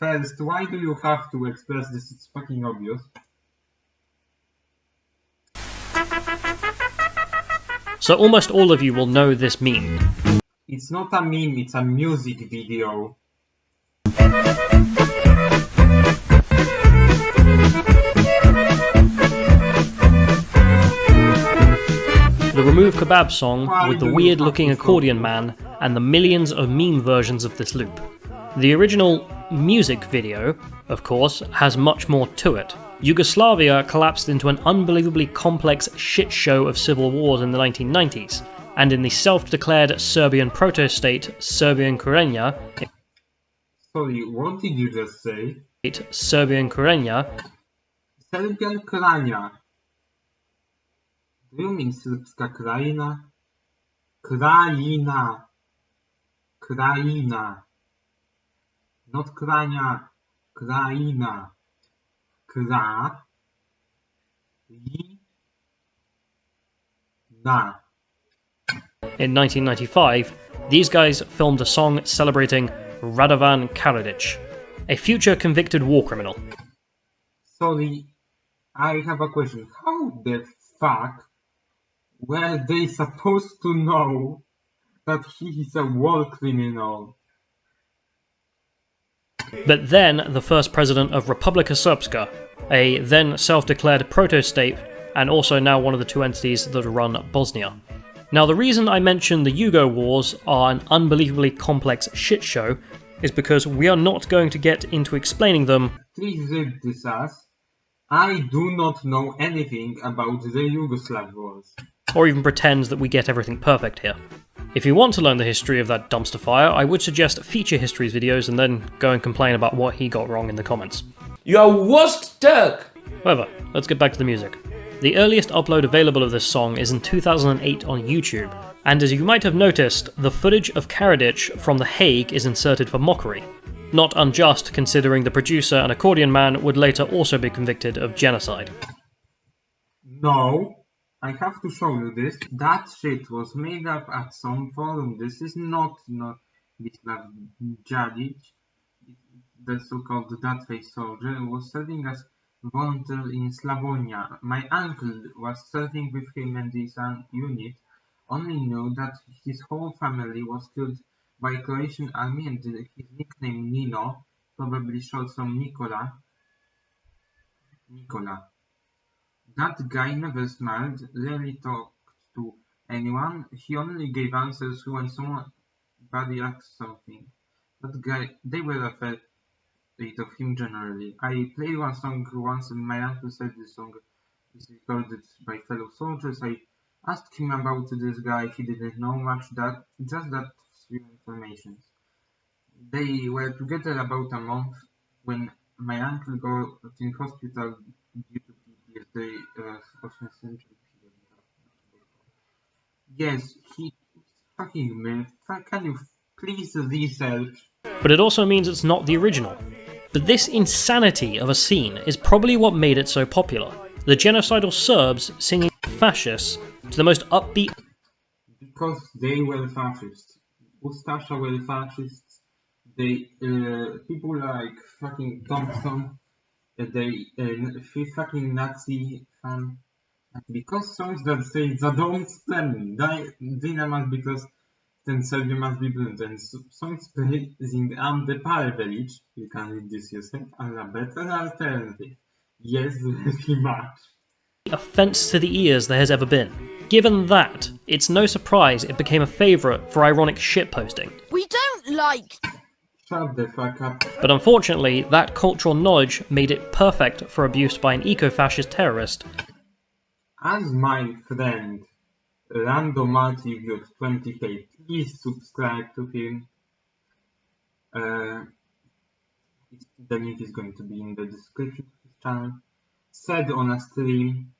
First, why do you have to express this? It's fucking obvious. So almost all of you will know this meme. It's not a meme, it's a music video. The Remove Kebab song with the weird-looking accordion man and the millions of meme versions of this loop. The original music video, of course, has much more to it. Yugoslavia collapsed into an unbelievably complex shit show of civil wars in the 1990s, and in the self-declared Serbian proto-state, Serbian Krajina... Sorry, what did you just say? Serbian Krajina... Serbian Krajina. Do you mean Srpska krajina? Krajina. Krajina. Not Krajina. Krajina. Krajina. In 1995, these guys filmed a song celebrating Radovan Karadzic, a future convicted war criminal. Sorry, I have a question. How the fuck were they supposed to know that he is a war criminal? But then the first president of Republika Srpska, a then self-declared proto-state and also now one of the two entities that run Bosnia. Now the reason I mention the Yugo Wars are an unbelievably complex shit show is because we are not going to get into explaining them. Please read this as I do not know anything about the Yugoslav wars. Or even pretend that we get everything perfect here. If you want to learn the history of that dumpster fire, I would suggest Feature Histories videos and then go and complain about what he got wrong in the comments. You are worst Turk! However, let's get back to the music. The earliest upload available of this song is in 2008 on YouTube, and as you might have noticed, the footage of Karadzic from The Hague is inserted for mockery. Not unjust considering the producer and accordion man would later also be convicted of genocide. No, I have to show you this. That shit was made up at some forum. This is not Mislav Jadic, the so-called that-face soldier, was serving as volunteer in Slavonia. My uncle was serving with him and his unit, only knew that his whole family was killed by Croatian army and his nickname Nino, probably short from Nikola. That guy never smiled, rarely talked to anyone, he only gave answers when somebody asked something. That guy, they were afraid of him generally. I played one song once and my uncle said this song is recorded by fellow soldiers. I asked him about this guy, he didn't know much, just that few information. They were together about a month when my uncle got in hospital due to PTSD, Yes, he fucking man. Can you please research? But it also means it's not the original. But this insanity of a scene is probably what made it so popular. The genocidal Serbs singing fascists to the most upbeat... Because they were fascists. Ustasha were fascists. They, people like fucking Thompson, fucking Nazi fan. Because songs that say Zadon Splendid, Dynamite because ten Serbia must be blunt, and songs praising Ante Pavelic, you can read this yourself, are a better alternative. Yes, very much. Offense to the ears there has ever been. Given that, it's no surprise it became a favourite for ironic shitposting. We don't like... Shut the fuck up. But unfortunately, that cultural knowledge made it perfect for abuse by an eco-fascist terrorist. As my friend Rando Multiviewed 20k, please subscribe to him. The link is going to be in the description of his channel. Said on a stream,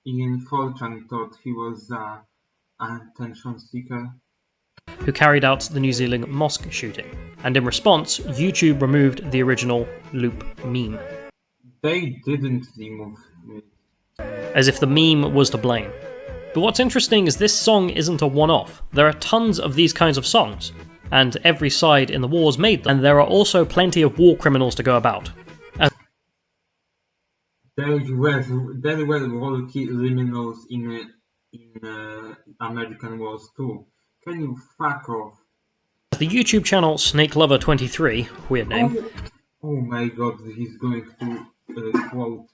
Ian 4chan thought he was an attention seeker who carried out the New Zealand mosque shooting, and in response, YouTube removed the original loop meme. They didn't remove it. As if the meme was to blame. But what's interesting is this song isn't a one-off. There are tons of these kinds of songs. and every side in the wars made them, and there are also plenty of war criminals to go about. There were war criminals in American wars too. Can you fuck off? The YouTube channel SnakeLover23, weird name. Oh my god, he's going to quote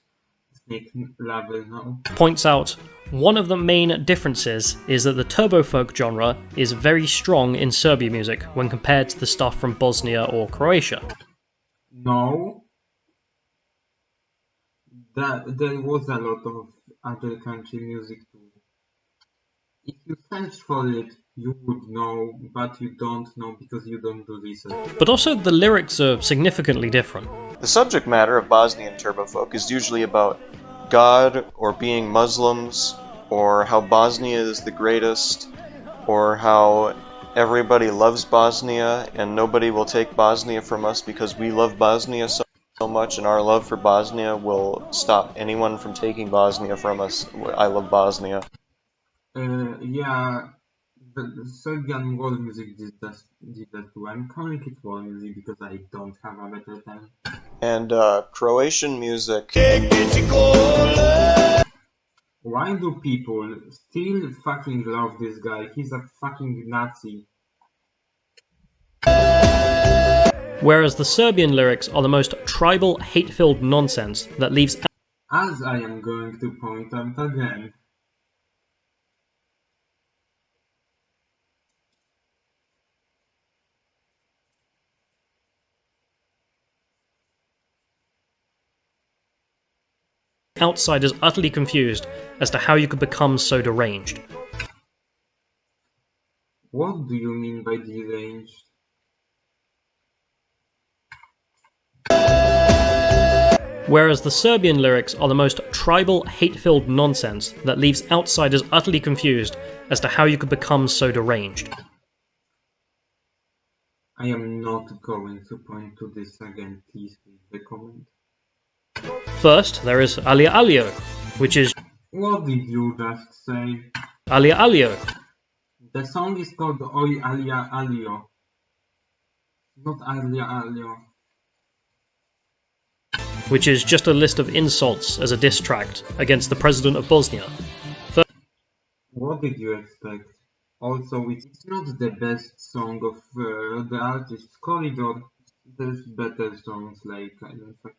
Snake Lover now. Points out one of the main differences is that the Turbofolk genre is very strong in Serbian music when compared to the stuff from Bosnia or Croatia. No. There was a lot of other country music too. If you search for it, you would know, but you don't know because you don't do research. But also the lyrics are significantly different. The subject matter of Bosnian Turbofolk is usually about God, or being Muslims, or how Bosnia is the greatest, or how everybody loves Bosnia and nobody will take Bosnia from us because we love Bosnia so much, and our love for Bosnia will stop anyone from taking Bosnia from us. I love Bosnia. Yeah, the Serbian world music did that too. I'm calling it world music because I don't have a better time. And Croatian music. Why do people still fucking love this guy? He's a fucking Nazi. Whereas the Serbian lyrics are the most tribal, hate-filled nonsense that leaves, As I am going to point out again. outsiders utterly confused as to how you could become so deranged. What do you mean by deranged? Whereas the Serbian lyrics are the most tribal, hate-filled nonsense that leaves outsiders utterly confused as to how you could become so deranged. I am not going to point to this again, please read the comment. First, there is Alia Alio, which is What did you just say? Alia Alio, The song is called Oi Alia Alio. Not Alia Alio. which is just a list of insults as a diss track against the president of Bosnia. What did you expect? Also, it's not the best song of the artist's corridor. There's better songs like, I don't know,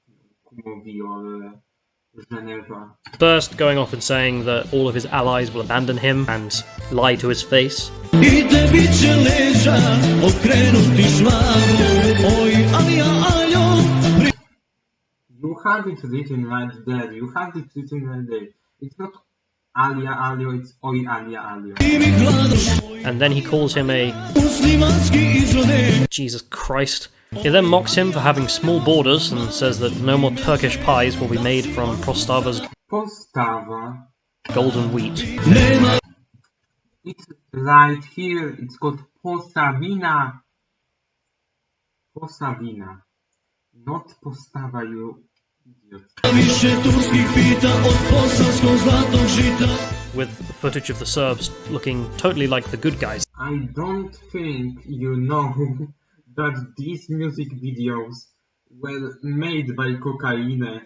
Kumovi or Geneva. First, going off and saying that all of his allies will abandon him and lie to his face. You have it written right there. You have it written right there. It's not Alia Alio, it's Oi Alia Alio. And then he calls him a... Jesus Christ. He then mocks him for having small borders and says that no more Turkish pies will be made from Prostava's Postava. golden wheat. It's right here. It's called Posavina. Posavina. Not Postava, you idiot. With footage of the Serbs looking totally like the good guys. I don't think you know that these music videos were made by Cocaine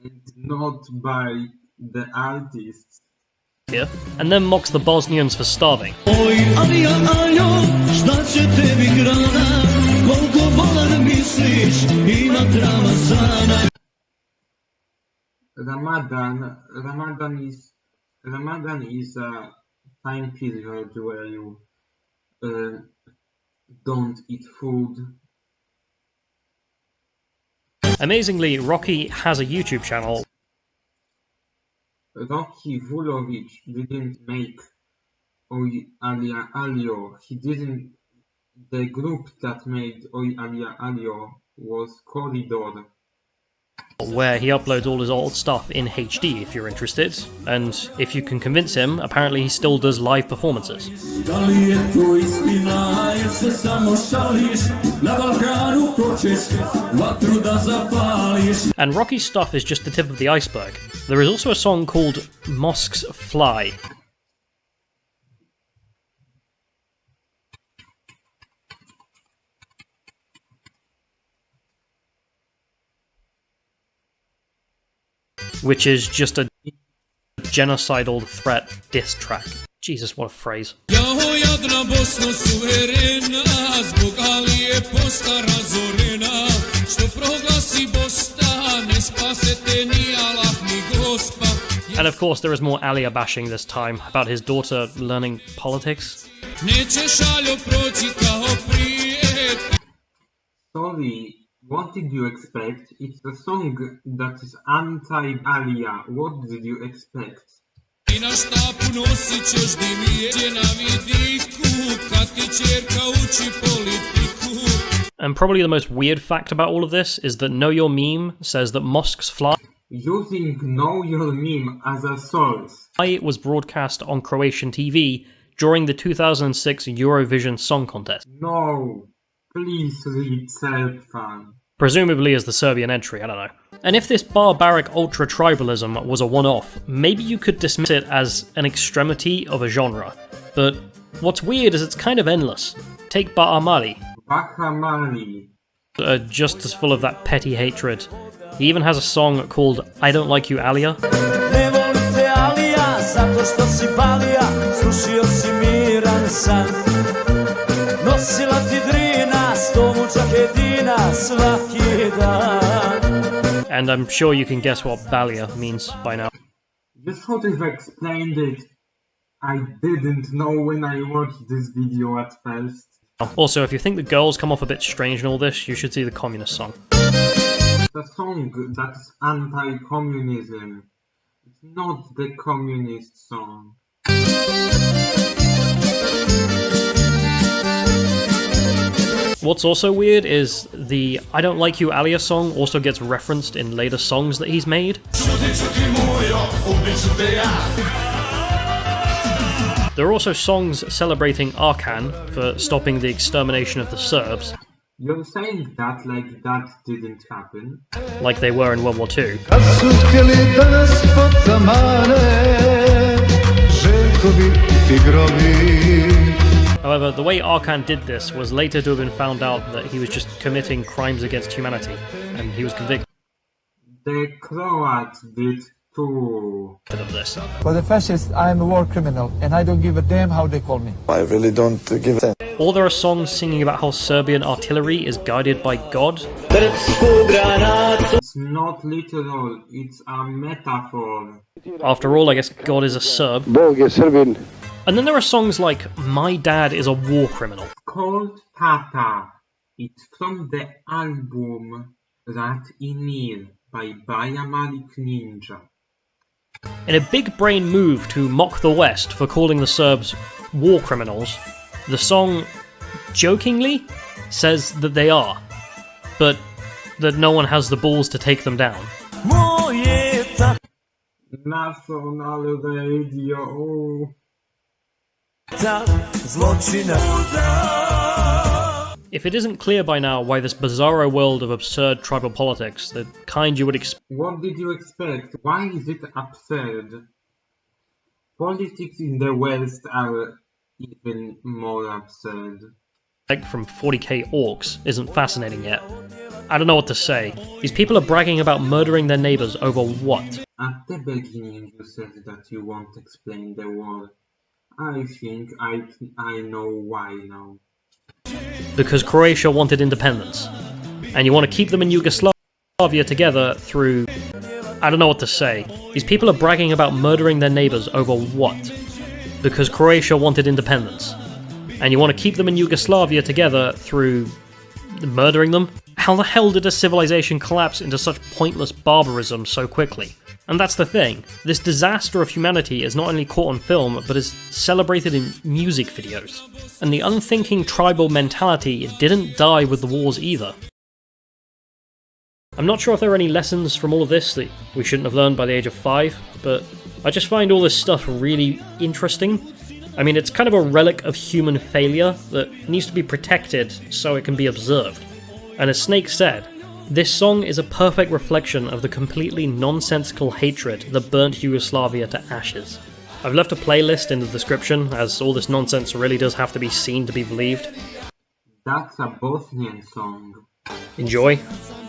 and not by the artists. Here, and then mocks the Bosnians for starving. Ramadan is a time period where you don't eat food. Amazingly, Rocky has a YouTube channel. Rocky Vulovic didn't make Oi Alia Alio. He didn't. The group that made Oi Alia Alio was Corridor. Where he uploads all his old stuff in HD if you're interested, and if you can convince him, apparently he still does live performances. And Rocky's stuff is just the tip of the iceberg. There is also a song called Mosques Fly. which is just a genocidal threat diss track. Jesus, what a phrase. And of course there is more Alia bashing this time, about his daughter learning politics. Sorry, what did you expect? It's a song that is anti-Alia. What did you expect? And probably the most weird fact about all of this is that Know Your Meme says that mosques fly. Using Know Your Meme as a source. It was broadcast on Croatian TV during the 2006 Eurovision Song Contest. No, please read Serbian. Presumably as the Serbian entry, I don't know. And if this barbaric ultra-tribalism was a one-off, maybe you could dismiss it as an extremity of a genre. But what's weird is it's kind of endless. Take Bahamali. Bahamali. Just as full of that petty hatred. He even has a song called I Don't Like You, Alia. And I'm sure you can guess what Balia means by now. You sort of explained it. I didn't know when I watched this video at first. Also, if you think the girls come off a bit strange in all this, you should see the communist song. It's a song that's anti-communism. It's not the communist song. What's also weird is the I Don't Like You, Alia song also gets referenced in later songs that he's made. There are also songs celebrating Arkan for stopping the extermination of the Serbs. You're saying that like that didn't happen? Like they were in World War II. However, the way Arkan did this was later to have been found out that he was just committing crimes against humanity, and he was convicted The Croats did too. of this. For the fascists, I am a war criminal, and I don't give a damn how they call me. I really don't give a damn. Or there are songs singing about how Serbian artillery is guided by God. It's not literal, it's a metaphor. After all, I guess God is a Serb. Bog je Srbin. And then there are songs like My Dad is a War Criminal. It's called Tata. It's from the album Rat I Mir by Bahamali Ninja. In a big brain move to mock the West for calling the Serbs war criminals, the song jokingly says that they are, but that no one has the balls to take them down. National Radio. If it isn't clear by now why this bizarro world of absurd tribal politics, the kind you would expect. What did you expect? Why is it absurd? Politics in the West are even more absurd. From 40k orcs isn't fascinating yet. I don't know what to say. These people are bragging about murdering their neighbours over what? At the beginning you said that you won't explain the war. I think I know why now. Because Croatia wanted independence. And you want to keep them in Yugoslavia together through... I don't know what to say. These people are bragging about murdering their neighbours over what? Because Croatia wanted independence. And you want to keep them in Yugoslavia together through... murdering them? How the hell did a civilization collapse into such pointless barbarism so quickly? And that's the thing. This disaster of humanity is not only caught on film, but is celebrated in music videos. And the unthinking tribal mentality didn't die with the wars either. I'm not sure if there are any lessons from all of this that we shouldn't have learned by the age of 5, but I just find all this stuff really interesting. I mean, it's kind of a relic of human failure that needs to be protected so it can be observed. And as Snake said, this song is a perfect reflection of the completely nonsensical hatred that burnt Yugoslavia to ashes. I've left a playlist in the description, as all this nonsense really does have to be seen to be believed. That's a Bosnian song. Enjoy.